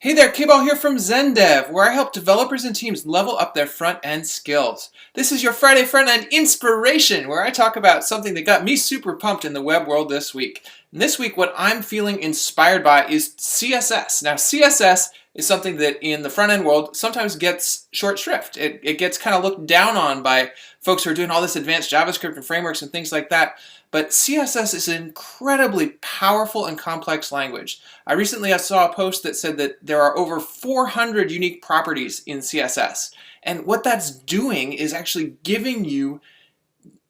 Hey there, K-Ball here from ZenDev, where I help developers and teams level up their front-end skills. This is your Friday front-end inspiration, where I talk about something that got me super pumped in the web world this week. And this week, what I'm feeling inspired by is CSS. Now, CSS is something that in the front-end world sometimes gets short shrift. It gets kind of looked down on by folks who are doing all this advanced JavaScript and frameworks and things like that. But CSS is an incredibly powerful and complex language. I recently saw a post that said that there are over 400 unique properties in CSS. And what that's doing is actually giving you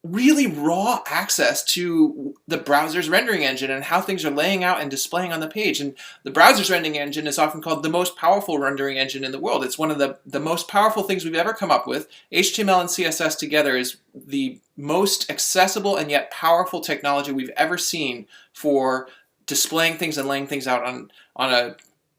really raw access to the browser's rendering engine and how things are laying out and displaying on the page. And the browser's rendering engine is often called the most powerful rendering engine in the world. It's one of the most powerful things we've ever come up with. HTML and CSS together is the most accessible and yet powerful technology we've ever seen for displaying things and laying things out on a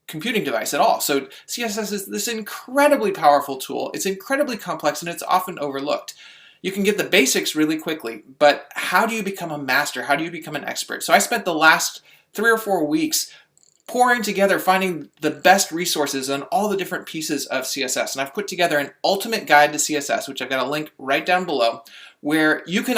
computing device at all. So CSS is this incredibly powerful tool. It's incredibly complex and it's often overlooked. You can get the basics really quickly, but how do you become a master? How do you become an expert? So I spent the last 3 or 4 weeks pouring together, finding the best resources on all the different pieces of CSS. And I've put together an ultimate guide to CSS, which I've got a link right down below, where you can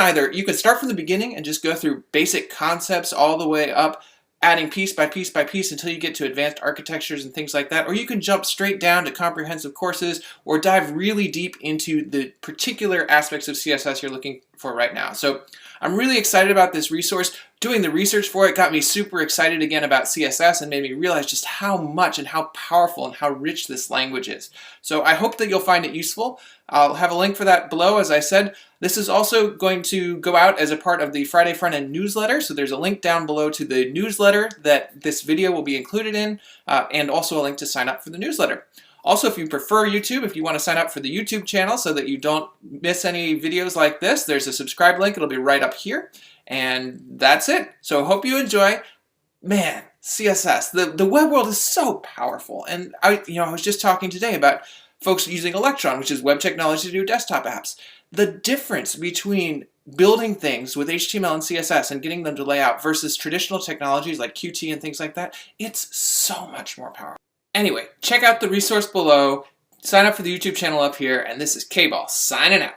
start from the beginning and just go through basic concepts all the way up, adding piece by piece by piece until you get to advanced architectures and things like that. Or you can jump straight down to comprehensive courses or dive really deep into the particular aspects of CSS you're looking for right now. So I'm really excited about this resource. Doing the research for it got me super excited again about CSS and made me realize just how much and how powerful and how rich this language is. So I hope that you'll find it useful. I'll have a link for that below, as I said. This is also going to go out as a part of the Friday Frontend newsletter, so there's a link down below to the newsletter that this video will be included in, and also a link to sign up for the newsletter. Also, if you prefer YouTube, if you want to sign up for the YouTube channel so that you don't miss any videos like this, there's a subscribe link. It'll be right up here. And that's it. So hope you enjoy. Man, CSS. The web world is so powerful. And I was just talking today about folks using Electron, which is web technology to do desktop apps. The difference between building things with HTML and CSS and getting them to lay out versus traditional technologies like Qt and things like that, it's so much more powerful. Anyway, check out the resource below, sign up for the YouTube channel up here, and this is K-Ball signing out.